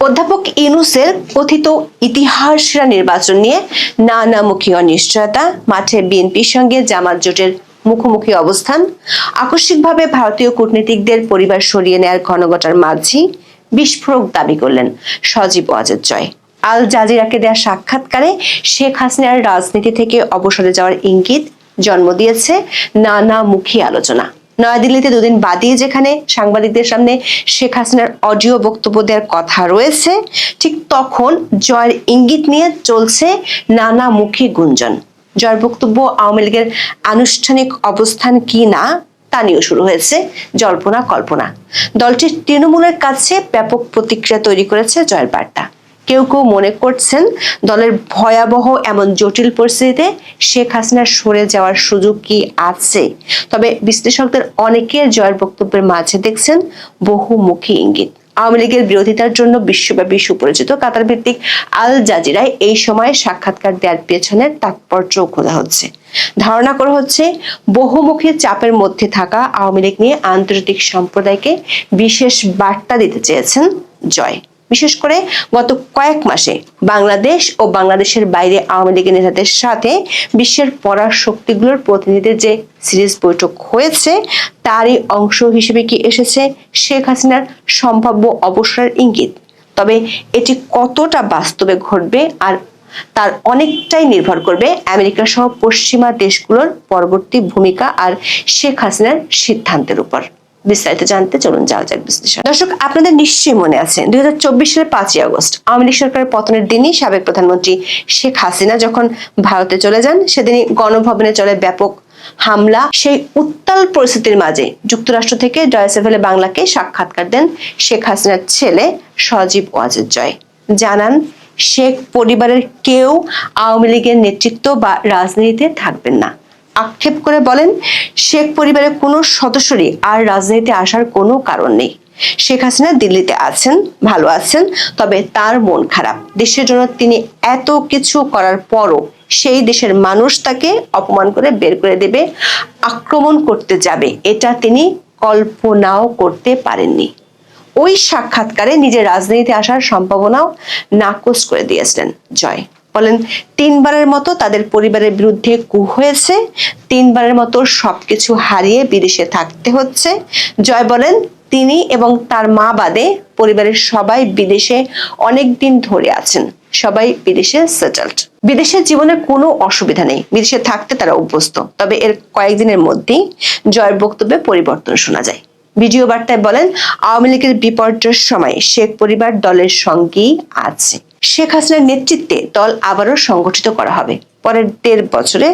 অধ্যাপক ইউনূসের কথিত ইতিহাস সেরা নির্বাচন নিয়ে নানামুখী অনিশ্চয়তা, মাঠে বিএনপির সঙ্গে জামাত জোটের মুখোমুখি অবস্থান, আকস্মিকভাবে ভারতীয় কূটনীতিকদের পরিবার সরিয়ে নেয়ার ঘনঘটার মাঝে বিস্ফোরক দাবি করলেন সজীব ওয়াজেদ জয়। আল জাজিরাকে দেয়া সাক্ষাৎকারে শেখ হাসিনার রাজনীতি থেকে অবসরে যাওয়ার ইঙ্গিত জন্ম দিয়েছে নানামুখী আলোচনা। নয়াদিল্লিতে দুদিন বাদই যেখানে সাংবাদিকদের সামনে শেখ হাসিনার অডিও বক্তব্য দেওয়ার কথা রয়েছে, ঠিক তখন জয়ের ইঙ্গিত নিয়ে চলছে নানামুখী গুঞ্জন। জয়ের বক্তব্য আওয়ামী লীগের আনুষ্ঠানিক অবস্থান কি না তা নিয়েও শুরু হয়েছে জল্পনা কল্পনা। দলটির তৃণমূলের কাছে ব্যাপক প্রতিক্রিয়া তৈরি করেছে জয়ের বার্তা। কেউ কেউ মনে করছেন দলের ভয়াবহ এমন জটিল পরিস্থিতিতে শেখ হাসিনার সরে যাওয়ার সুযোগ কি আছে। তবে বিশ্লেষকদের অনেকে জয়ের বক্তব্যের মাঝে দেখছেন বহুমুখী ইঙ্গিত। আওয়ামী লীগের বিরোধিতার জন্য বিশ্বব্যাপী সুপরিচিত কাতার ভিত্তিক আল জাজিরায় এই সময় সাক্ষাৎকার দেওয়ার পেছনের তাৎপর্য খোঁজা হচ্ছে। ধারণা করা হচ্ছে বহুমুখী চাপের মধ্যে থাকা আওয়ামী লীগ নিয়ে আন্তর্জাতিক সম্প্রদায়কে বিশেষ বার্তা দিতে চেয়েছেন জয়। বিশেষ করে গত কয়েক মাসে বাংলাদেশ ও বাংলাদেশের বাইরে আওয়ামী লীগের নেতাদের সাথে বিশ্বের পরাশক্তিগুলোর প্রতিনিধিদের যে সিরিজ বৈঠক হয়েছে, তারই অংশ হিসেবে কি এসেছে শেখ হাসিনার সম্ভাব্য অবসরের ইঙ্গিত। তবে এটি কতটা বাস্তবে ঘটবে আর তার অনেকটাই নির্ভর করবে আমেরিকা সহ পশ্চিমা দেশগুলোর পরবর্তী ভূমিকা আর শেখ হাসিনার সিদ্ধান্তের উপর। বিস্তারিত জানতে চলুন যাওয়া যাক বিশ্লেষণ। দর্শক, আপনাদের নিশ্চয়ই মনে আছে 2024 সালের 5ই আগস্ট আওয়ামী লীগ সরকারের পতনের দিনই সাবেক প্রধানমন্ত্রী শেখ হাসিনা যখন ভারতে চলে যান, সেদিনই গণভবনে চলে ব্যাপক হামলা। সেই উত্তাল পরিস্থিতির মাঝে যুক্তরাষ্ট্র থেকে ডয়েচে ভেলে বাংলাকে সাক্ষাৎকার দেন শেখ হাসিনার ছেলে সজীব ওয়াজেদ জয়। জানান শেখ পরিবারের কেউ আওয়ামী লীগের নেতৃত্ব বা রাজনীতিতে থাকবেন না। আক্ষেপ করে বলেন, শেখ পরিবারের কোনো সদস্যরই আর রাজনীতিতে আসার কোনো কারণ নেই। শেখ হাসিনা দিল্লিতে আছেন, ভালো আছেন, তবে তার মন খারাপ। দেশের জন্য তিনি এত কিছু করার পরও সেই দেশের মানুষ তাকে অপমান করে বের করে দেবে, আক্রমণ করতে যাবে, এটা তিনি কল্পনাও করতে পারেননি। ওই সাক্ষাৎকারে নিজের রাজনীতিতে আসার সম্ভাবনাও নাকচ করে দিয়েছিলেন জয়। বলেন, 3বারের মতো তাদের পরিবারের বিরুদ্ধে কূ হয়েছে, 3বারের মতো সবকিছু হারিয়ে বিদেশে থাকতে হচ্ছে। জয় বলেন, তিনি এবং তার মা বাদে পরিবারের সবাই বিদেশে অনেক দিন ধরে আছেন, সবাই বিদেশে সেটেলড। বিদেশের জীবনের কোনো অসুবিধা নেই, বিদেশে থাকতে তারা অভ্যস্ত। তবে এর কয়েকদিনের মধ্যেই জয়ের বক্তব্যে পরিবর্তন শোনা যায়। ভিডিও বার্তায় বলেন, আওয়ামী লীগের বিপর্যয়ের সময় শেখ পরিবার দলের সঙ্গেই আছে। শেখ হাসিনার নেতৃত্বে দল আবারও সংগঠিত করা হবে। পরের 1.5 বছরে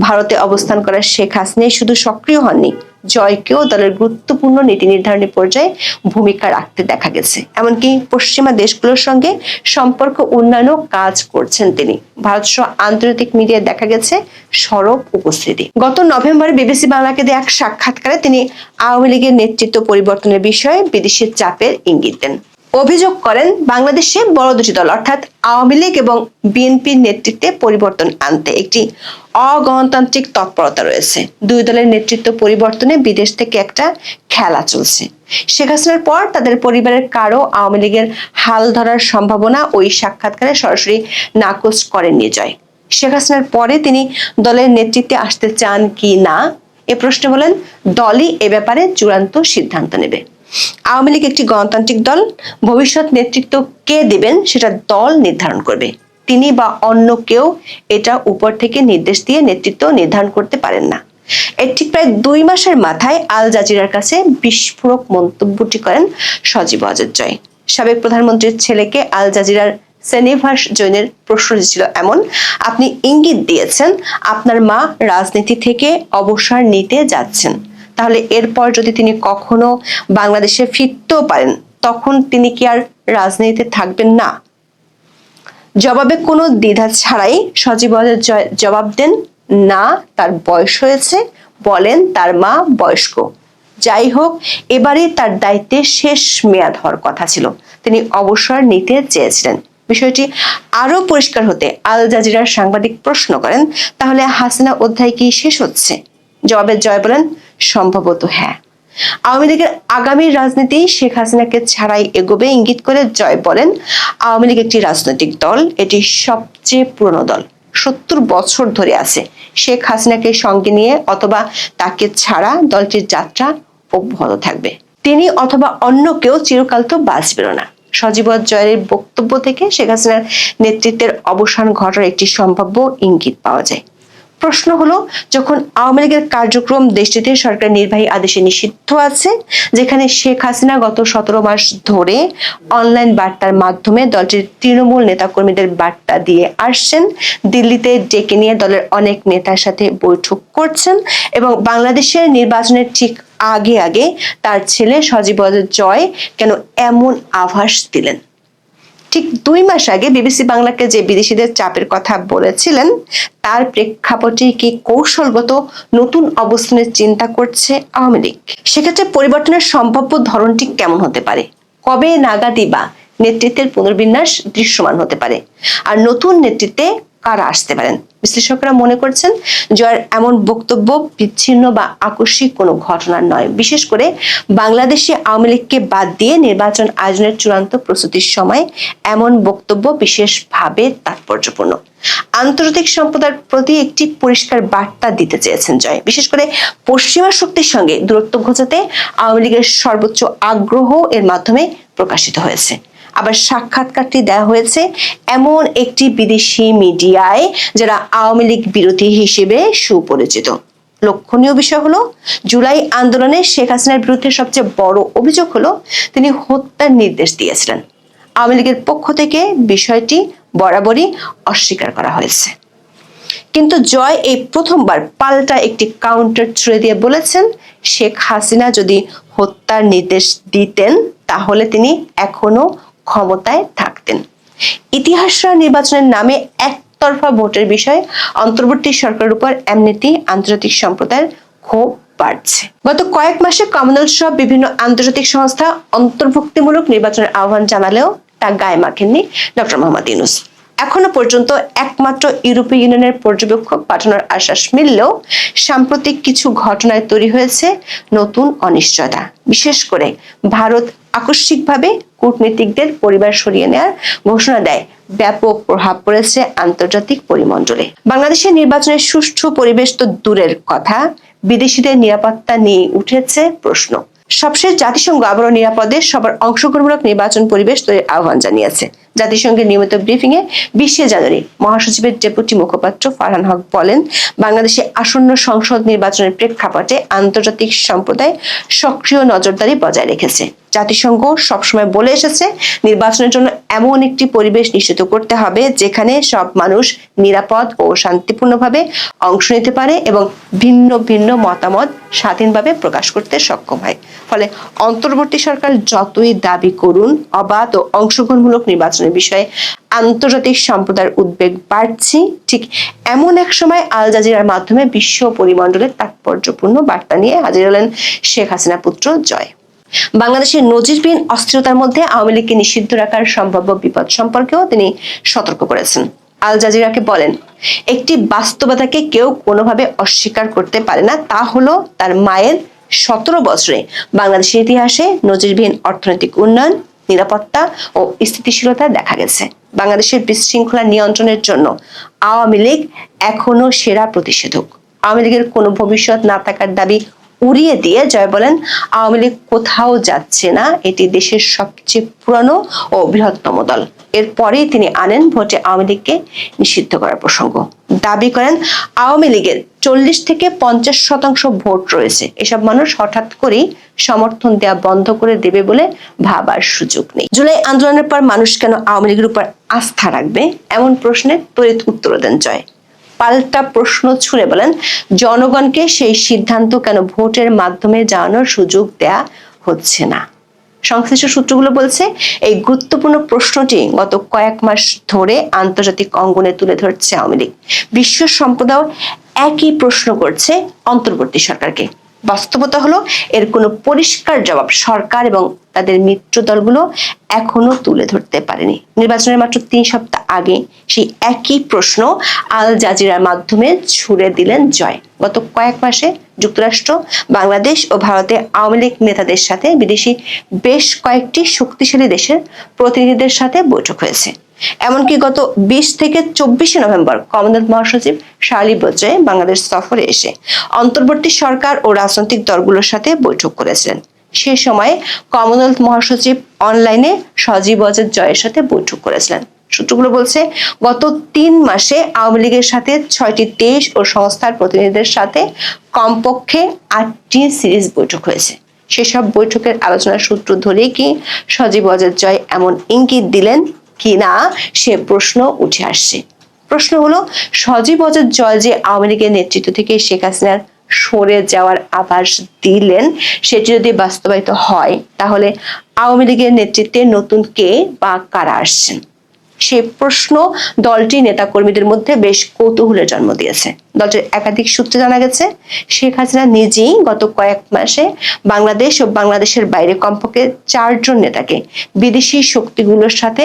ভারতে অবস্থান করা শেখ হাসিনাই শুধু সক্রিয় হননি, জয়কেও দলের গুরুত্বপূর্ণ নীতি নির্ধারণী পর্যায়ে ভূমিকা রাখতে দেখা গেছে। এমনকি পশ্চিমা দেশগুলোর সঙ্গে সম্পর্ক উন্নয়নও কাজ করছেন তিনি। ভারত সহ আন্তর্জাতিক মিডিয়ায় দেখা গেছে সরব উপস্থিতি। গত নভেম্বরে বিবিসি বাংলাকে দেয়া এক সাক্ষাৎকারে তিনি আওয়ামী লীগের নেতৃত্ব পরিবর্তনের বিষয়ে বিদেশি চাপের ইঙ্গিত দেন। অভিযোগ করেন, বাংলাদেশে বড় দুটি দল অর্থাৎ আওয়ামী লীগ এবং বিএনপির নেতৃত্বে পরিবর্তন আনতে একটি অগণতান্ত্রিক তৎপরতা রয়েছে। দুই দলের নেতৃত্ব পরিবর্তনে বিদেশ থেকে একটা খেলা চলছে। শেখ হাসিনার পর তাদের পরিবারের কারো আওয়ামী লীগের হাল ধরার সম্ভাবনা ওই সাক্ষাৎকারে সরাসরি নাকচ করেননি জয়। শেখ হাসিনার পরে তিনি দলের নেতৃত্বে আসতে চান কি না এ প্রশ্নে বলেন, দলই এ ব্যাপারে চূড়ান্ত সিদ্ধান্ত নেবে। আওয়ামী লীগ একটি গণতান্ত্রিক দল, ভবিষ্যৎ নেতৃত্ব কে দেবেন সেটা দল নির্ধারণ করবে। তিনি বা অন্য কেউ এটা উপর থেকে নির্দেশ দিয়ে নেতৃত্ব নির্ধারণ করতে পারেন না। এর ঠিক প্রায় 2 মাসের মাথায় আল জাজিরার কাছে বিস্ফোরক মন্তব্যটি করেন সজীব ওয়াজেদ জয়। সাবেক প্রধানমন্ত্রীর ছেলেকে আল জাজিরার সেনিভার্স জৈনের প্রশ্ন ছিল এমন, আপনি ইঙ্গিত দিয়েছেন আপনার মা রাজনীতি থেকে অবসর নিতে যাচ্ছেন, তাহলে এরপর যদি তিনি কখনো বাংলাদেশে ফিরতেও পারেন, তখন তিনি কি আর রাজনীতিতে থাকবেন না? জবাবে কোনো দ্বিধা ছাড়াই সজীব ওয়াজেদ জয় জবাব দেন, না, তার বয়স হয়েছে, বলেন তার মা বয়স্ক। যাই হোক, এবারে তার দায়িত্বে শেষ মেয়াদ হওয়ার কথা ছিল, তিনি অবসর নিতে চেয়েছিলেন। বিষয়টি আরো পরিষ্কার হতে আল জাজিরার সাংবাদিক প্রশ্ন করেন, তাহলে হাসিনা অধ্যায় কি শেষ হচ্ছে? জবাবে জয় বলেন, সম্ভবত হ্যাঁ। আওয়ামী লীগের আগামী রাজনীতি শেখ হাসিনাকে ছাড়াই এগোবে ইঙ্গিত করে জয় বলেন, আওয়ামী লীগ একটি রাজনৈতিক দল, এটি সবচেয়ে পুরনো দল, 70 বছর ধরে আছে। শেখ হাসিনাকে সঙ্গে নিয়ে অথবা তাকে ছাড়া দলটির যাত্রা অব্যাহত থাকবে। তিনি অথবা অন্য কেউ চিরকাল তো বাঁচবেন না। সজীব জয়ের বক্তব্য থেকে শেখ হাসিনার নেতৃত্বের অবসান ঘটার একটি সম্ভাব্য ইঙ্গিত পাওয়া যায়। প্রশ্ন হলো, যখন আওয়ামী লীগের কার্যক্রম দেশটিতে সরকার নির্বাহী আদেশে নিষিদ্ধ আছে, যেখানে শেখ হাসিনা গত 17 মাস ধরে অনলাইন বার্তার মাধ্যমে দলটির তৃণমূল নেতাকর্মীদের বার্তা দিয়ে আসছেন, দিল্লিতে ডেকে নিয়ে দলের অনেক নেতার সাথে বৈঠক করছেন এবং বাংলাদেশের নির্বাচনের ঠিক আগে আগে তার ছেলে সজীব জয় কেন এমন আভাস দিলেন? ঠিক 2 মাস আগে বিবিসি বাংলাকে যে বিদেশিদের চাপের কথা বলেছিলেন, তার প্রেক্ষাপটে কি কৌশলগত নতুন অবস্থানের চিন্তা করছে আওয়ামী লীগ? সেক্ষেত্রে পরিবর্তনের সম্ভাব্য ধরনটি কেমন হতে পারে? কবে নাগাদই বা নেতৃত্বের পুনর্বিন্যাস দৃশ্যমান হতে পারে? আর নতুন নেতৃত্বে কারা আসতে পারেন? বিশ্লেষকরা মনে করছেন, জয়ের এমন বক্তব্য বিচ্ছিন্ন বা আকস্মিক কোনো ঘটনা নয়। বিশেষ করে বাংলাদেশে আওয়ামী লীগকে বাদ দিয়ে নির্বাচন আয়োজনের চূড়ান্ত প্রস্তুতির সময় এমন বক্তব্য বিশেষভাবে তাৎপর্যপূর্ণ। আন্তর্জাতিক সম্প্রদায়ের প্রতি একটি পরিষ্কার বার্তা দিতে চেয়েছেন জয়। বিশেষ করে পশ্চিমা শক্তির সঙ্গে দূরত্ব ঘোচাতে আওয়ামী লীগের সর্বোচ্চ আগ্রহ এর মাধ্যমে প্রকাশিত হয়েছে। আবার সাক্ষাৎকারটি দেওয়া হয়েছে এমন একটি বিদেশি মিডিয়ায় যারা আওয়ামী লীগ বিরোধী হিসেবে সুপরিচিত। লক্ষণীয় বিষয় হলো, জুলাই আন্দোলনে শেখ হাসিনার বিরুদ্ধে সবচেয়ে বড় অভিযোগ হলো তিনি হত্যার নির্দেশ দিয়েছিলেন। আওয়ামী লীগের পক্ষ থেকে বিষয়টি বরাবরই অস্বীকার করা হয়েছে। কিন্তু জয় এই প্রথমবার পাল্টা একটি কাউন্টার ছুড়ে দিয়ে বলেছেন, শেখ হাসিনা যদি হত্যার নির্দেশ দিতেন তাহলে তিনি এখনো ক্ষমতায় থাকতেন। ইতিহাসরা নির্বাচনের নামে একতরফা ভোটের বিষয়ে অন্তর্বর্তী সরকারের উপর এমনিতে আন্তর্জাতিক সম্প্রদায়ের ক্ষোভ বাড়ছে। গত কয়েক মাসে কমনওয়েলথ সহ বিভিন্ন আন্তর্জাতিক সংস্থা অন্তর্ভুক্তিমূলক নির্বাচনের আহ্বান জানালেও তা গায়ে মাখেননি ডক্টর মোহাম্মদ ইউনূস। এখনো পর্যন্ত একমাত্র ইউরোপীয় ইউনিয়নের পর্যবেক্ষক পাঠানোর আশ্বাস মিললেও সাম্প্রতিক কিছু ঘটনায় তৈরি হয়েছে নতুন অনিশ্চয়তা। বিশেষ করে ভারত আকস্মিকভাবে কূটনীতিকদের পরিবার সরিয়ে নেওয়ার ঘোষণা দেয়, ব্যাপক প্রভাব পড়েছে আন্তর্জাতিক পরিমণ্ডলে। বাংলাদেশের নির্বাচনের সুষ্ঠু পরিবেশ তো দূরের কথা, বিদেশিদের নিরাপত্তা নিয়ে উঠেছে প্রশ্ন। সবশেষ জাতিসংঘ আবারও নিরাপদে সবার অংশগ্রহণমূলক নির্বাচন পরিবেশ তৈরির আহ্বান জানিয়েছে। জাতিসংঘের নিয়মিত ব্রিফিং এ 20 জানুয়ারি মহাসচিবের ডেপুটি মুখপাত্র ফারহান হক বলেন, বাংলাদেশে আসন্ন সংসদ নির্বাচনের প্রেক্ষাপটে আন্তর্জাতিক সম্প্রদায় সক্রিয় নজরদারি বজায় রেখেছে। জাতিসংঘ সবসময় বলে এসেছে, নির্বাচনের জন্য এমন একটি পরিবেশ নিশ্চিত করতে হবে যেখানে সব মানুষ নিরাপদ ও শান্তিপূর্ণভাবে অংশ নিতে পারে এবং ভিন্ন ভিন্ন মতামত স্বাধীনভাবে প্রকাশ করতে সক্ষম হয়। ফলে অন্তর্বর্তী সরকার যতই দাবি করুন, অবাধ ও অংশগ্রহণমূলক নির্বাচনের বিষয়ে আন্তর্জাতিক সম্প্রদায়ের উদ্বেগ বাড়ছে। ঠিক এমন এক সময় আল জাজিরার মাধ্যমে বিশ্ব পরিমণ্ডলে তাৎপর্যপূর্ণ বার্তা নিয়ে হাজির হলেন শেখ হাসিনা পুত্র জয়। বাংলাদেশের নজিরবিহীন অস্থিরতার মধ্যে আওয়ামী লীগকে নিষিদ্ধ রাখার সম্ভাব্য বিপদ সম্পর্কেও তিনি সতর্ক করেছেন। আল জাজিরাকে বলেন, একটি বাস্তবতাকে কেউ কোনোভাবে অস্বীকার করতে পারে না, তা হলো তার মায়ের 17 বছরে বাংলাদেশের ইতিহাসে নজিরবিহীন অর্থনৈতিক উন্নয়ন, নিরাপত্তা ও স্থিতিশীলতা দেখা গেছে। বাংলাদেশের বিশৃঙ্খলা নিয়ন্ত্রণের জন্য আওয়ামী লীগ এখনো সেরা প্রতিষেধক। আওয়ামী লীগের কোনো ভবিষ্যৎ না থাকার দাবি উড়িয়ে দিয়ে জয় বলেন, আওয়ামী লীগ কোথাও যাচ্ছে না, এটি দেশের সবচেয়ে পুরানো ও বৃহত্তম দল। এরপরেই তিনি আনেন ভোটে আওয়ামী লীগকে নিষিদ্ধ করার প্রসঙ্গ। দাবি করেন, আওয়ামী লীগের 40 থেকে 50% ভোট রয়েছে, এসব মানুষ হঠাৎ করেই সমর্থন দেওয়া বন্ধ করে দেবে বলে ভাবার সুযোগ নেই। জুলাই আন্দোলনের পর মানুষ কেন আওয়ামী লীগের উপর আস্থা রাখবে, এমন প্রশ্নের তড়িৎ উত্তর দেন জয়। পাল্টা প্রশ্ন ছুড়ে বলেন, জনগণকে সেই সিদ্ধান্ত কেন ভোটের মাধ্যমে জানানোর সুযোগ দেয়া হচ্ছে না। সংশ্লিষ্ট সূত্রগুলো বলছে, এই গুরুত্বপূর্ণ প্রশ্নটি গত কয়েক মাস ধরে আন্তর্জাতিক অঙ্গনে তুলে ধরছে আওয়ামী লীগ। বিশ্ব সম্প্রদায় একই প্রশ্ন করছে অন্তর্বর্তী সরকারকে। বাস্তবতা হলো এর কোনো পরিষ্কার জবাব সরকার এবং তাদের মিত্র দলগুলো এখনো তুলে ধরতে পারেনি। নির্বাচনের মাত্র 3 সপ্তাহ আগে সেই একই প্রশ্ন আল জাজিরার মাধ্যমে ছুড়ে দিলেন জয়। গত কয়েক মাসে যুক্তরাষ্ট্র, বাংলাদেশ ও ভারতে আওয়ামী লীগ নেতাদের সাথে বিদেশি বেশ কয়েকটি শক্তিশালী দেশের প্রতিনিধিদের সাথে বৈঠক হয়েছে। এমনকি গত 20 থেকে 24 নভেম্বর কমনওয়েলথ মহাসচিব শার্লি ব্রোজে বাংলাদেশ সফরে এসে অন্তর্বর্তী সরকার ও রাজনৈতিক দলগুলোর সাথে বৈঠক করেছিলেন। সে সময় কমনওয়েলথ মহাসচিব অনলাইনে সজীব ওয়াজেদ জয়ের সাথে বৈঠক করেছিলেন। সূত্রগুলো বলছে গত 3 মাসে আওয়ামী লীগের সাথে 6টি দেশ ও সংস্থার প্রতিনিধিদের সাথে কমপক্ষে 8টি সিরিজ বৈঠক হয়েছে। সেসব বৈঠকের আলোচনার সূত্র ধরেই কি সজীব ওয়াজেদ জয় এমন ইঙ্গিত দিলেন কিনা সে প্রশ্ন উঠে আসছে। প্রশ্ন হলো, সজীব ওয়াজেদ জয় যে আওয়ামী লীগের নেতৃত্ব থেকে শেখ হাসিনার সরে যাওয়ার আভাস দিলেন, সেটি যদি বাস্তবায়িত হয় তাহলে আওয়ামী লীগের নেতৃত্বে নতুন কে বা কারা আসছেন? সেই প্রশ্ন দলটির নেতাকর্মীদের মধ্যে বেশ কৌতূহলের জন্ম দিয়েছে। দলটির একাধিক সূত্রে জানা গেছে, শেখ হাসিনা নিজেই গত কয়েক মাসে বাংলাদেশ ও বাংলাদেশের বাইরে কমপক্ষে 4 জন নেতাকে বিদেশি শক্তিগুলোর সাথে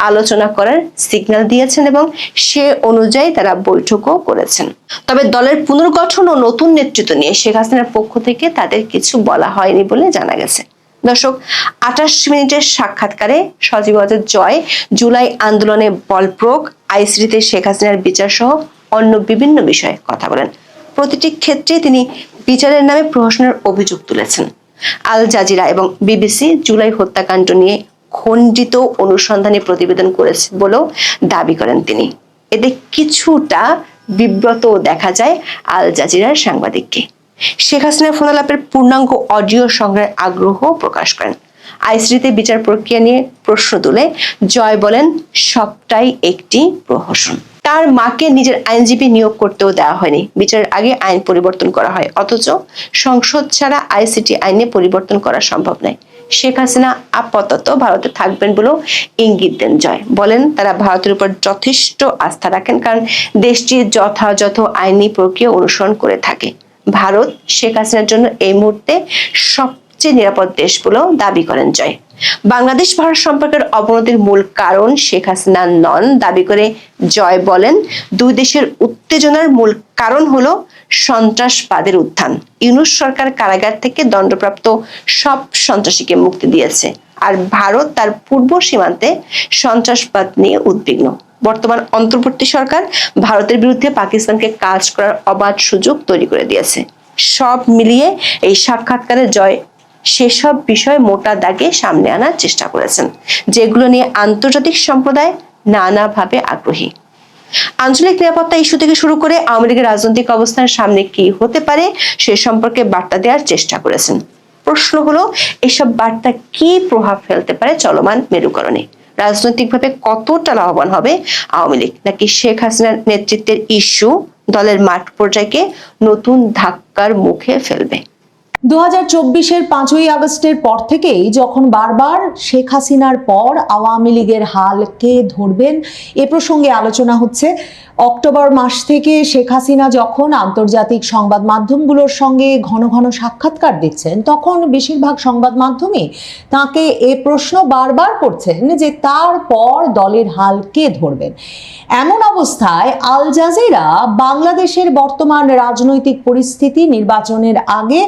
আলোচনা করার সিগন্যাল দিয়েছেন এবং সে অনুযায়ী তারা বৈঠকও করেছেন। তবে দলের পুনর্গঠন ও নতুন নেতৃত্ব নিয়ে শেখ হাসিনার পক্ষ থেকে তাদের কিছু বলা হয়নি বলে জানা গেছে। দর্শক, 28 মিনিটের সাক্ষাৎকারে সজীব ওয়াজেদ জয় জুলাই আন্দোলনে বল প্রয়োগ, আইসিটিতে শেখ হাসিনার বিচার সহ অন্য বিভিন্ন বিষয়ে কথা বলেন। প্রতিটি ক্ষেত্রে তিনি বিচারের নামে প্রহসনের অভিযোগ তুলেছেন। আল জাজিরা এবং বিবিসি জুলাই হত্যাকাণ্ড নিয়ে খণ্ডিত অনুসন্ধানী প্রতিবেদন করেছে বলেও দাবি করেন তিনি। এতে কিছুটা বিব্রত দেখা যায় আল জাজিরার সাংবাদিককে। শেখ হাসিনার ফোনালাপের পূর্ণাঙ্গ অডিও সংগ্রহের আগ্রহ প্রকাশ করেন। আইসিটিতে বিচার প্রক্রিয়া নিয়ে প্রশ্ন তুলে জয় বলেন, সবটাই একটি প্রহসন। তার মাকে নিজের আইনজীবী নিয়োগ করতেও দেওয়া হয়নি। বিচারের আগে আইন পরিবর্তন করা হয়, অথচ সংসদ ছাড়া আইসিটি আইনে পরিবর্তন করা সম্ভব নয়। শেখ হাসিনা আপাতত ভারতে থাকবেন বলেও ইঙ্গিত দেন জয়। বলেন তারা ভারতের উপর যথেষ্ট আস্থা রাখেন, কারণ দেশটি যথাযথ আইনি প্রক্রিয়া অনুসরণ করে থাকে। ভারত শেখ হাসিনার জন্য এই মুহূর্তে সবচেয়ে নিরাপদ দেশ বলেও দাবি করেন জয়। বাংলাদেশ ভারত সম্পর্কের অবনতির মূল কারণ শেখ হাসিনা নন দাবি করে জয় বলেন, দুই দেশের উত্তেজনার মূল কারণ হলো সন্ত্রাসবাদের উত্থান। ইউনূস সরকার কারাগার থেকে দণ্ডপ্রাপ্ত সব সন্ত্রাসীকে মুক্তি দিয়েছে, আর ভারত তার পূর্ব সীমান্তে সন্ত্রাসবাদ নিয়ে উদ্বিগ্ন। বর্তমান অন্তর্বর্তী সরকার ভারতের বিরুদ্ধে পাকিস্তানকে কাজ করার অবাধ সুযোগ তৈরি করে দিয়েছে। সব মিলিয়ে এই সাক্ষাৎকারে জয় সেসব বিষয় মোটা দাগে সামনে আনার চেষ্টা করেছেন, যেগুলো নিয়ে আন্তর্জাতিক সম্প্রদায় নানাভাবে আগ্রহী। আঞ্চলিক নিরাপত্তা ইস্যু থেকে শুরু করে আওয়ামী লীগের রাজনৈতিক অবস্থান সামনে কি হতে পারে সে সম্পর্কে বার্তা দেওয়ার চেষ্টা করেছেন। প্রশ্ন হলো, এসব বার্তা কি প্রভাব ফেলতে পারে চলমান মেরুকরণে? রাজনৈতিকভাবে কতটা লাভবান হবে আওয়ামী লীগ, নাকি শেখ হাসিনার নেতৃত্বের ইস্যু দলের মাঠ পর্যায়কে নতুন ধাক্কার মুখে ফেলবে? 2024-এর 5ই আগস্টের পর থেকেই যখন বারবার শেখ হাসিনার পর আওয়ামী লীগের হাল কে ধরবেন এ প্রসঙ্গে আলোচনা হচ্ছে। অক্টোবর মাস থেকে শেখ হাসিনা যখন আন্তর্জাতিক সংবাদ মাধ্যমগুলোর সঙ্গে ঘন ঘন সাক্ষাৎকার দিচ্ছেন, তখন বেশিরভাগ সংবাদ মাধ্যমে তাকে এ প্রশ্ন বারবার করছেন যে তারপর দলের হাল কে ধরবেন। এমন অবস্থায় আল জাজিরা বাংলাদেশের বর্তমান রাজনৈতিক পরিস্থিতি, নির্বাচনের আগে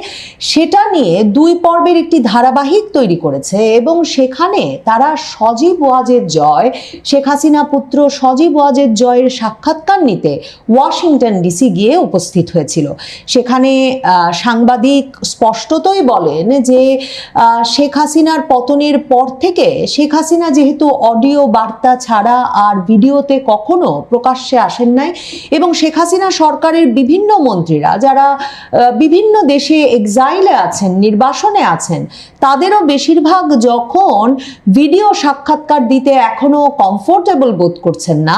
সেটা নিয়ে 2 পর্বের একটি ধারাবাহিক তৈরি করেছে এবং সেখানে তারা সজীব ওয়াজেদ জয়, শেখ হাসিনা পুত্র সজীব ওয়াজেদ জয়ের সাক্ষাৎকার নিতে ওয়াশিংটন ডিসি গিয়ে উপস্থিত হয়েছিল। সেখানে সাংবাদিক স্পষ্টতই বলেন যে শেখ হাসিনার পতনের পর থেকে শেখ হাসিনা যেহেতু অডিও বার্তা ছাড়া আর ভিডিওতে কখনো প্রকাশ্যে আসেন নাই, এবং শেখ হাসিনা সরকারের বিভিন্ন মন্ত্রীরা যারা বিভিন্ন দেশে এক্সাইলে আছেন, নির্বাসনে আছেন, তাদেরও বেশিরভাগ যখন ভিডিও সাক্ষাৎকার দিতে এখনো কমফোর্টেবল বোধ করছেন না,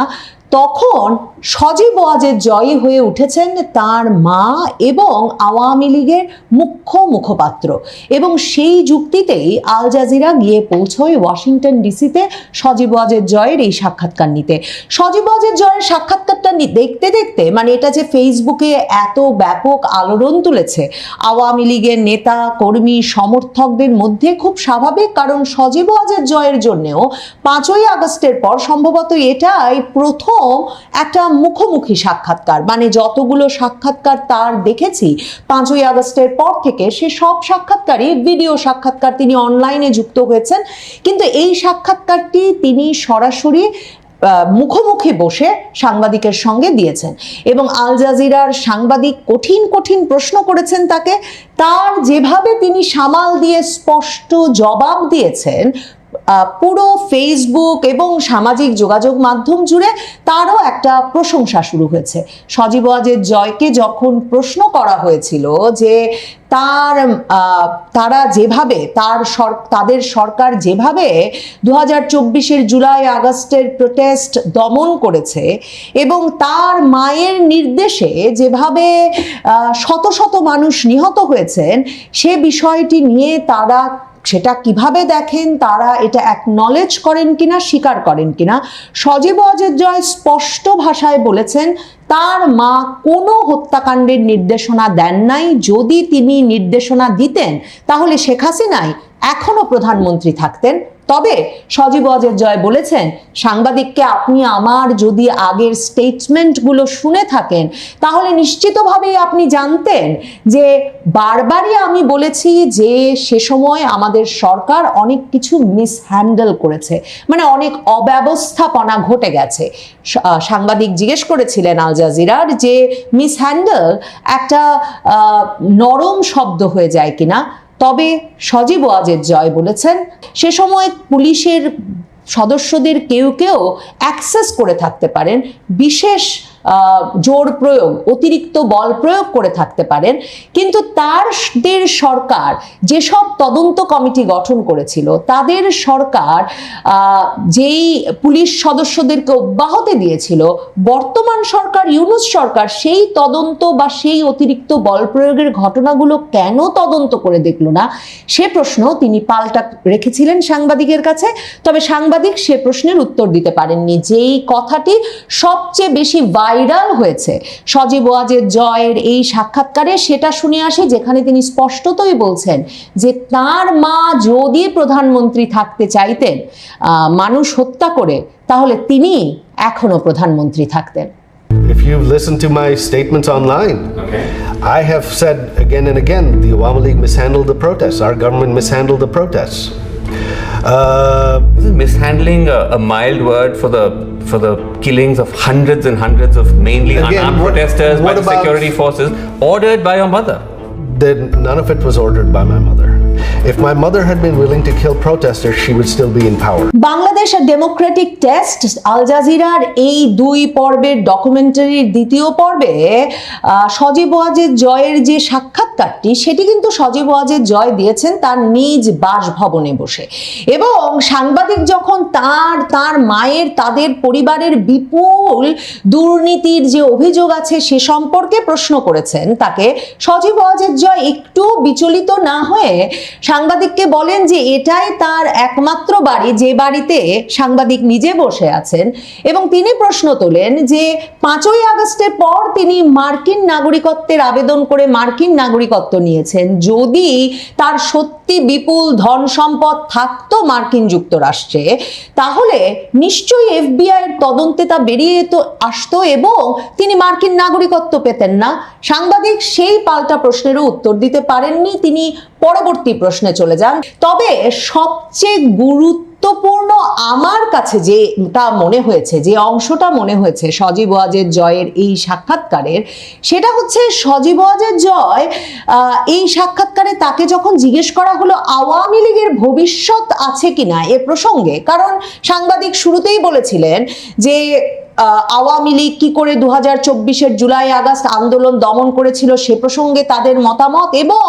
তখন সজীব ওয়াজেদ জয়ী হয়ে উঠেছেন তার মা এবং আওয়ামী লীগের মুখ্য মুখপাত্র, এবং সেই যুক্তিতেই আল জাজিরা গিয়ে পৌঁছয় ওয়াশিংটন ডিসিতে সজীব ওয়াজেদ জয়ের এই সাক্ষাৎকার নিতে। সজীব ওয়াজেদ জয়ের সাক্ষাৎকারটা দেখতে দেখতে মানে এটা যে ফেসবুকে এত ব্যাপক আলোড়ন তুলেছে আওয়ামী লীগের নেতা কর্মী সমর্থকদের মধ্যে, খুব স্বাভাবিক, কারণ সজীব ওয়াজেদ জয়ের জন্যও 5ই আগস্টের পর সম্ভবত এটাই প্রথম একটা মুখোমুখি সাক্ষাৎকার। মানে যতগুলো সাক্ষাৎকার তার দেখেছি 5ই আগস্টের পর থেকে, সে সব সাক্ষাৎকারই ভিডিও সাক্ষাৎকার, তিনি অনলাইনে যুক্ত হয়েছেন, কিন্তু এই সাক্ষাৎকারটি তিনি সরাসরি মুখোমুখি বসে সাংবাদিকের সঙ্গে দিয়েছেন, এবং আল জাজিরার সাংবাদিক কঠিন কঠিন প্রশ্ন করেছেন তাকে, তার যেভাবে তিনি সামাল দিয়ে স্পষ্ট জবাব দিয়েছেন পুরো ফেসবুক এবং সামাজিক যোগাযোগ মাধ্যম জুড়ে তারও একটা প্রশংসা শুরু হয়েছে। সজীব ওয়াজেদ জয়কে যখন প্রশ্ন করা হয়েছিল যে তারা যেভাবে তাদের সরকার যেভাবে 2024-এর জুলাই আগস্টের প্রোটেস্ট দমন করেছে এবং তার মায়ের নির্দেশে যেভাবে শত শত মানুষ নিহত হয়েছেন, সে বিষয়টি নিয়ে তারা সেটা কিভাবে দেখেন, তারা এটা অ্যাকনলেজ করেন কিনা, স্বীকার করেন কিনা, সজীব ওয়াজেদ জয় স্পষ্ট ভাষায় বলেছেন তার মা কোনো হত্যাকাণ্ডের নির্দেশনা দেন নাই। যদি তিনি নির্দেশনা দিতেন তাহলে শেখ হাসিনাই এখনো প্রধানমন্ত্রী থাকতেন। তবে সজীব ওয়াজেদ জয় বলেছেন, সাংবাদিককে আপনি আমার যদি আগের স্টেটমেন্টগুলো শুনে থাকেন তাহলে নিশ্চিতভাবেই আপনি জানতেন যে বারবারই আমি বলেছি যে সে সময় আমাদের সরকার অনেক কিছু মিসহ্যান্ডেল করেছে, মানে অনেক অব্যবস্থাপনা ঘটে গেছে। সাংবাদিক জিজ্ঞেস করেছিলেন আল জাজিরার যে মিসহ্যান্ডেল একটা নরম শব্দ হয়ে যায় কিনা, তবে সজীব ওয়াজেদ জয় বলেছেন সে সময় পুলিশের সদস্যদের কেউ কেউ অ্যাক্সেস করে থাকতে পারেন, বিশেষ জোর প্রয়োগ, অতিরিক্ত বল প্রয়োগ করে থাকতে পারেন, কিন্তু তাদের সরকার যেসব তদন্ত কমিটি গঠন করেছিল, তাদের সরকার যেই পুলিশ সদস্যদেরকে অব্যাহতি দিয়েছিল, বর্তমান সরকার ইউনূস সরকার সেই তদন্ত বা সেই অতিরিক্ত বল প্রয়োগের ঘটনাগুলো কেন তদন্ত করে দেখলো না, সে প্রশ্ন তিনি পাল্টা রেখেছিলেন সাংবাদিকের কাছে। তবে সাংবাদিক সে প্রশ্নের উত্তর দিতে পারেননি। যেই কথাটি সবচেয়ে বেশি ভাইরাল হয়েছে সজীব ওয়াজেদ জয়ের এই সাক্ষাৎকারে, সেটা শুনে আসি, যেখানে তিনি স্পষ্টতই বলছেন যে তার মা যদি প্রধানমন্ত্রী থাকতে চাইতেন মানুষ হত্যা করে, তাহলে তিনি এখনো প্রধানমন্ত্রী থাকতেন। If you've listened to my statements online, Okay. I have said again and again the Awami League mishandled the protests. Our government mishandled the protests. Isn't mishandling a mild word for the killings of hundreds and hundreds of mainly Again, unarmed what- protesters by what the about- security forces ordered by your mother? Then none of it was ordered by my mother. If my mother had been willing to kill protesters, she would still be in power. Bangladesh democratic test আল জাজিরার এই 2 পর্বের ডকুমেন্টারির দ্বিতীয় পর্বে সজীব ওয়াজেদ জয়ের যে সাক্ষাৎকারটি, সেটি কিন্তু সজীব ওয়াজেদ জয় দিয়েছেন তার নিজ বাসভবনে বসে, এবং সাংবাদিক যখন তার মায়ের, তাদের পরিবারের বিপুল দুর্নীতির যে অভিযোগ আছে সে সম্পর্কে প্রশ্ন করেছেন তাকে, সজীব ওয়াজেদ জয় একটু বিচলিত না হয়ে সাংবাদিককে বলেন যে এটাই তার একমাত্র বাড়ি যে বাড়িতে সাংবাদিক নিজে বসে আছেন, এবং তিনি প্রশ্ন তোলেন যে 5ই আগস্টের পর তিনি মার্কিন নাগরিকত্বের আবেদন করে মার্কিন নাগরিকত্ব নিয়েছেন, যদি তার সত্যি বিপুল ধন সম্পদ থাকতো মার্কিন যুক্তরাষ্ট্রে তাহলে নিশ্চয়ই FBI এর তদন্তে তা বেরিয়ে তো আসতো এবং তিনি মার্কিন নাগরিকত্ব পেতেন না। সাংবাদিক সেই পাল্টা প্রশ্নেরও উত্তর দিতে পারেননি, তিনি পরবর্তী প্রশ্নে চলে যান। তবে সবচেয়ে গুরুত্বপূর্ণ আমার কাছে যেটা মনে হয়েছে, যে অংশটা মনে হয়েছে সজীব ওয়াজেদ জয়ের এই সাক্ষাৎকারের, সেটা হচ্ছে সজীব ওয়াজেদ জয় এই সাক্ষাৎকারে তাকে যখন জিজ্ঞেস করা হলো আওয়ামী লীগের ভবিষ্যৎ আছে কিনা এ প্রসঙ্গে, কারণ সাংবাদিক শুরুতেই বলেছিলেন যে আওয়ামী লীগ কি করে 2024-এর জুলাই আগস্ট আন্দোলন দমন করেছিল সে প্রসঙ্গে তাদের মতামত, এবং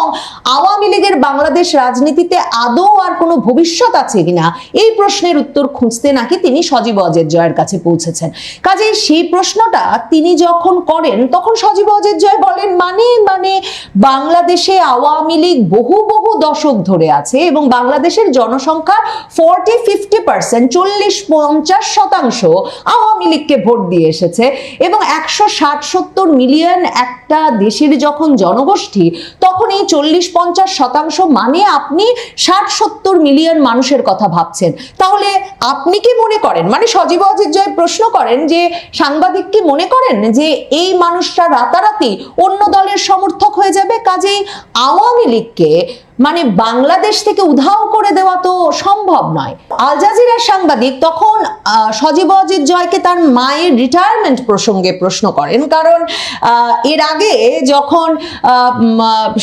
আওয়ামী লীগের বাংলাদেশ রাজনীতিতে আদৌ আর কোনো ভবিষ্যৎ আছে কিনা এই প্রশ্নের উত্তর খুঁজতে নাকি তিনি সজীব ওয়াজেদ জয়ের কাছে পৌঁছেছেন। কাজেই সেই প্রশ্নটা তিনি যখন করেন তখন সজীব ওয়াজেদ জয় বলেন মানে বাংলাদেশে আওয়ামী লীগ বহু দশক ধরে আছে এবং বাংলাদেশের জনসংখ্যার 40-50% 40-50% আওয়ামী লীগকে ভোট দিয়ে এসেছে এবং 160-70 মিলিয়ন একটা দেশের যখন জনগোষ্ঠী তখন এই 40-50% মানে আপনি 60-70 মিলিয়ন মানুষের কথা ভাবছেন। তাহলে আপনি কি মনে করেন, মানে সজীব ওয়াজেদ জয় প্রশ্ন করেন যে সাংবাদিক কি মনে করেন যে এই মানুষরা রাতারাতি অন্য দলের সমর্থক হয়ে যাবে? কাজেই আওয়ামী লীগকে মানে বাংলাদেশ থেকে উধাও করে দেওয়া তো সম্ভব নয়। আল জাজিরার সাংবাদিক তখন সজীব ওয়াজেদ জয়কে তার মায়ের রিটায়ারমেন্ট প্রসঙ্গে প্রশ্ন করেন, কারণ এর আগে যখন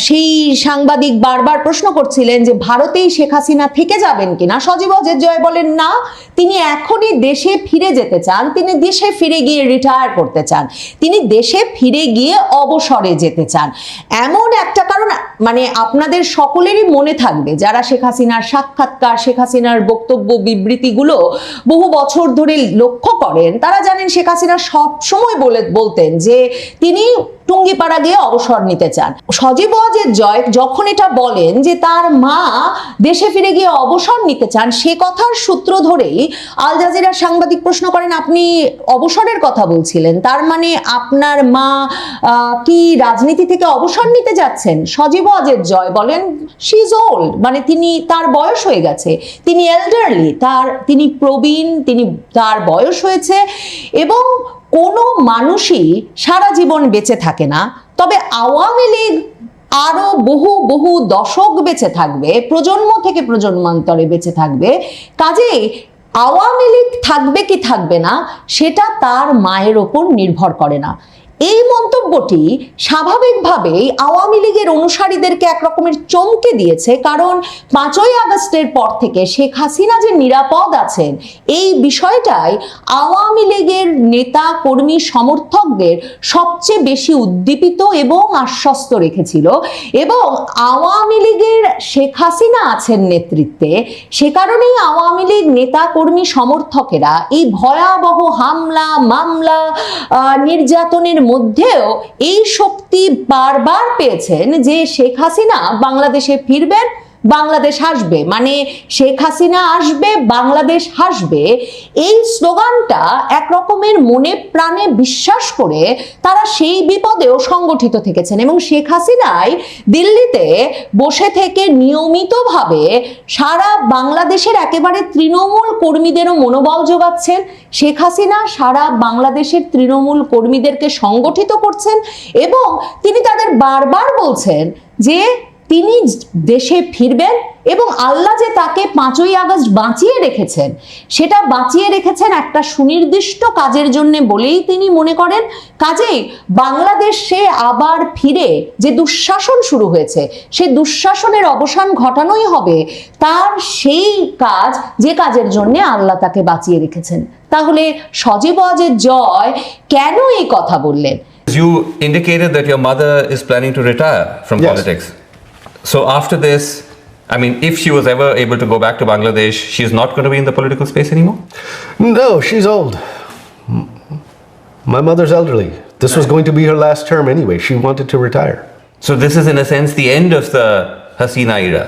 সেই সাংবাদিক বারবার প্রশ্ন করছিলেন যে ভারতেই শেখ হাসিনা থেকে যাবেন কিনা, সজীব ওয়াজেদ জয় বলেন না, তিনি এখনই দেশে ফিরে যেতে চান, তিনি দেশে ফিরে গিয়ে রিটায়ার করতে চান, তিনি দেশে ফিরে গিয়ে অবসরে যেতে চান। এমন একটা কারণ মানে আপনাদের সকলেরই মনে থাকবে যারা শেখ হাসিনার সাক্ষাৎকার, শেখ হাসিনার বক্তব্য বিবৃতিগুলো বহু বছর ধরে লক্ষ্য করেন, তারা জানেন শেখ হাসিনা সব সময় বলতেন যে তিনি টুঙ্গিপাড়া গিয়ে অবসর নিতে চান। সজীব ওয়াজেদ জয় যখন এটা বলেন যে তার মা দেশে ফিরে গিয়ে অবসর নিতে চান, সে কথার সূত্র ধরেই আল জাজিরার সাংবাদিক প্রশ্ন করেন আপনি অবসরের কথা বলছিলেন, তার মানে আপনার মা কি রাজনীতি থেকে অবসর নিতে যাচ্ছেন? সজীব ওয়াজেদ জয় বলেন শি ইজ ওল্ড, মানে তার বয়স হয়ে গেছে, তিনি এল্ডারলি, তিনি প্রবীণ, তার বয়স হয়েছে এবং কোনো মানুষই সারা জীবন বেঁচে থাকে না। তবে আওয়ামী লীগ আরো বহু দশক বেঁচে থাকবে, প্রজন্ম থেকে প্রজন্মান্তরে বেঁচে থাকবে। কাজেই আওয়ামী লীগ থাকবে কি থাকবে না সেটা তার মায়ের ওপর নির্ভর করে না। এই মন্তব্যটি স্বাভাবিকভাবেই আওয়ামী লীগের অনুসারীদেরকে একরকমের চমকে দিয়েছে, কারণ 5ই আগস্টের পর থেকে শেখ হাসিনা যে নিরাপদ আছেন এই বিষয়টাই আওয়ামী লীগের নেতা কর্মী সমর্থকদের সবচেয়ে বেশি উদ্দীপিত এবং আশ্বস্ত রেখেছিল। এবং আওয়ামী লীগের শেখ হাসিনা আছেন নেতৃত্বে, সে কারণেই আওয়ামী লীগ নেতা কর্মী সমর্থকেরা এই ভয়াবহ হামলা মামলা নির্যাতনের মধ্যেও এই শক্তি বারবার পেয়েছেন যে শেখ হাসিনা বাংলাদেশে ফিরবেন, বাংলাদেশ হাসবে, মানে শেখ হাসিনা আসবে বাংলাদেশ হাসবে, এই স্লোগানটা একরকমের মনে প্রাণে বিশ্বাস করে তারা সেই বিপদেও সংগঠিত থেকেছেন। এবং শেখ হাসিনাই দিল্লিতে বসে থেকে নিয়মিতভাবে সারা বাংলাদেশের একেবারে তৃণমূল কর্মীদেরও মনোবল যোগাচ্ছেন, শেখ হাসিনা সারা বাংলাদেশের তৃণমূল কর্মীদেরকে সংগঠিত করছেন এবং তিনি তাদের বারবার বলছেন যে তিনি দেশে ফিরবেন এবং আল্লাহ যে তাকে 5ই আগস্ট বাঁচিয়ে রেখেছেন সেটা বাঁচিয়ে রেখেছেন একটা সুনির্দিষ্ট কাজের জন্য বলেই তিনি মনে করেন। কাজেই বাংলাদেশে আবার ফিরে যে দুঃশাসন শুরু হয়েছে সেই দুঃশাসনের অবসান ঘটানোই হবে তার সেই কাজ যে কাজের জন্য আল্লাহ তাকে বাঁচিয়ে রেখেছেন। তাহলে সজীব ওয়াজেদ জয় কেন এই কথা বললেন? You indicated that your mother is planning to retire from Yes. politics. So after this, I mean, if she was ever able to go back to Bangladesh, she's not going to be in the political space anymore? No, she's old. My mother's elderly. This was going to be her last term anyway. She wanted to retire. So this is, in a sense, the end of the Hasina era.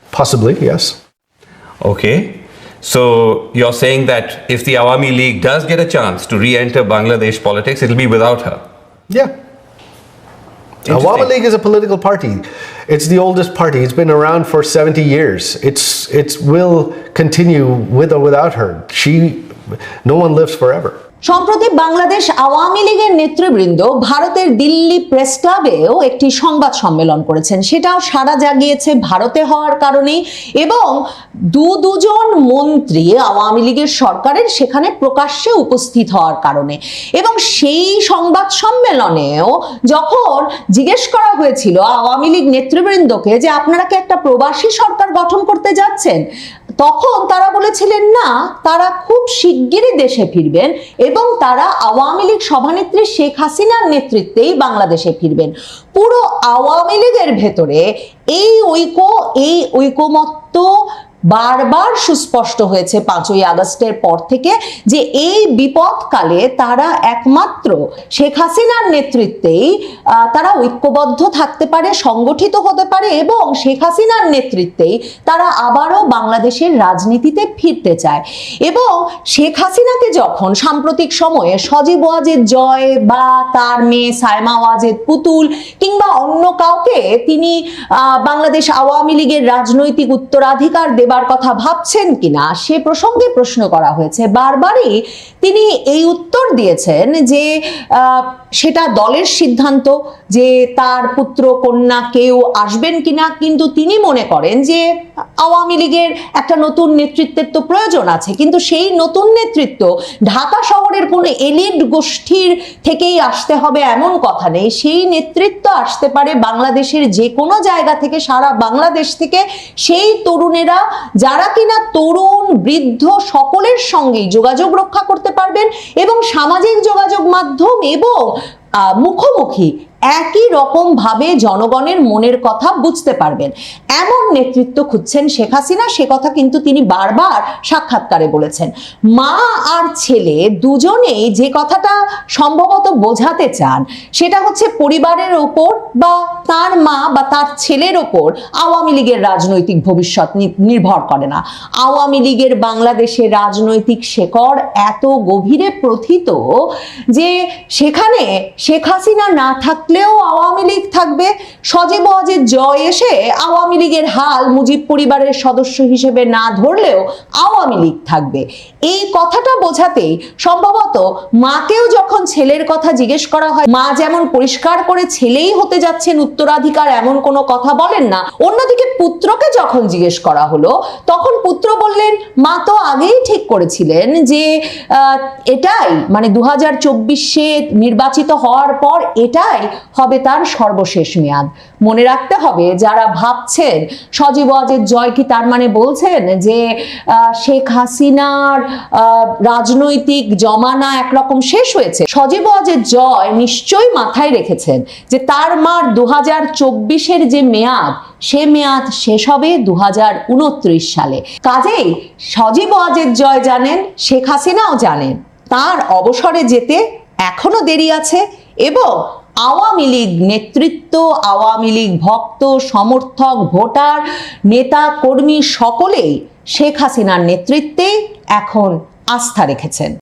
Possibly, yes. Okay. So you're saying that if the Awami League does get a chance to re-enter Bangladesh politics, it'll be without her. Yeah. Awami League is a political party. It's the oldest party. It's been around for 70 years. It will continue with or without her. No one lives forever. সম্প্রতি বাংলাদেশ আওয়ামী লীগের নেতৃবৃন্দ ভারতের Delhi press ক্লাবেও একটি সংবাদ সম্মেলন করেছেন, সেটাও সাড়া জাগিয়েছে ভারতে হওয়ার কারণেই এবং দুজন মন্ত্রী আওয়ামী লীগের সরকারের সেখানে প্রকাশ্যে উপস্থিত হওয়ার কারণে। এবং সেই সংবাদ সম্মেলনেও যখন জিজ্ঞেস করা হয়েছিল আওয়ামী লীগ নেতৃবৃন্দকে যে আপনারা কি একটা প্রবাসী সরকার গঠন করতে যাচ্ছেন, তখন তারা বলেছিলেন না, তারা খুব শিগগিরই দেশে ফিরবেন এবং তারা আওয়ামী লীগ সভানেত্রী শেখ হাসিনার নেতৃত্বেই বাংলাদেশে ফিরবেন। পুরো আওয়ামী লীগের ভেতরে এই ঐকমত্য বারবার সুস্পষ্ট হয়েছে 5ই আগস্টের পর থেকে, যে এই বিপদকালে তারা একমাত্র শেখ হাসিনার নেতৃত্বেই তারা ঐক্যবদ্ধ থাকতে পারে, সংগঠিত হতে পারে এবং শেখ হাসিনার নেতৃত্বেই তারা আবারও বাংলাদেশের রাজনীতিতে ফিরতে চায়। এবং শেখ হাসিনাকে যখন সাম্প্রতিক সময়ে সজীব ওয়াজেদ জয় বা তার মেয়ে সায়মা ওয়াজেদ পুতুল কিংবা অন্য কাউকে তিনি বাংলাদেশ আওয়ামী লীগের রাজনৈতিক উত্তরাধিকার দেবার কথা ভাবছেন কিনা সে প্রসঙ্গে প্রশ্ন করা হয়েছে, বারবারই তিনি এই উত্তর দিয়েছেন যে সেটা দলের সিদ্ধান্ত যে তার পুত্র কন্যা কেউ আসবেন কিনা, কিন্তু তিনি মনে করেন যে আওয়ামী লীগের একটা নতুন নেতৃত্বের তো প্রয়োজন আছে, কিন্তু সেই নতুন নেতৃত্ব ঢাকা শহরের কোনো এলিট গোষ্ঠীর থেকেই আসতে হবে এমন কথা নেই। সেই নেতৃত্ব আসতে পারে বাংলাদেশের যে কোনো জায়গা থেকে, সারা বাংলাদেশ থেকে। সেই তরুণেরা যারা কিনা তরুণ বৃদ্ধ সকলের সঙ্গেই যোগাযোগ রক্ষা করতে পারবেন এবং সামাজিক যোগাযোগ মাধ্যম এবং মুখোমুখি একই রকম ভাবে জনগণের মনের কথা বুঝতে পারবেন, এমন নেতৃত্ব খুঁজছেন শেখ হাসিনা। সে কথা কিন্তু তিনি বারবার সাক্ষাৎকারে বলেছেন। মা আর ছেলে দুজনেই যে কথাটা সম্ভবত বোঝাতে চান সেটা হচ্ছে পরিবারের ওপর বা তার মা বা তার ছেলের ওপর আওয়ামী লীগের রাজনৈতিক ভবিষ্যৎ নির্ভর করে না। আওয়ামী লীগের বাংলাদেশের রাজনৈতিক শেকড় এত গভীরে প্রথিত যে সেখানে শেখ হাসিনা না থাকলেও আওয়ামী লীগ থাকবে। সজীব ওয়াজেদ জয় এসে আওয়ামী লীগের হাল মুজিব পরিবারের সদস্য হিসেবে না ধরলেও আওয়ামী লীগ থাকবে। এই কথাটা বোঝাতেই সম্ভবত মাকেও যখন ছেলের কথা জিজ্ঞেস করা হয়, মা যেমন পরিষ্কার করে ছেলেই হতে যাচ্ছেন উত্তরাধিকার এমন কোনো কথা বলেন না, অন্যদিকে পুত্রকে যখন জিজ্ঞেস করা হলো তখন পুত্র বললেন মা তো আগেই ঠিক করেছিলেন যে এটাই মানে 2024-এ নির্বাচিত হওয়ার পর এটাই হবে তার সর্বশেষ মেয়াদ। মনে রাখতে হবে, যারা ভাবছেন সজীব ওয়াজেদ জয় কি তার মানে বলছেন যে শেখ হাসিনার রাজনৈতিক জমানা একরকম শেষ হয়েছে, সজীব ওয়াজেদ জয় নিশ্চয়ই মাথায় রেখেছেন যে তার মার 2024-এর যে মেয়াদ সে মেয়াদ শেষ হবে 2029 সালে। কাজেই সজীব ওয়াজেদ জয় জানেন, শেখ হাসিনাও জানেন তার অবসরে যেতে এখনো দেরি আছে এবং আওয়ামী লীগ নেতৃত্ব, আওয়ামী লীগ ভক্ত, সমর্থক, ভোটার, নেতা কর্মী সকলেই শেখ হাসিনার নেতৃত্বে এখন আস্থা রেখেছেন।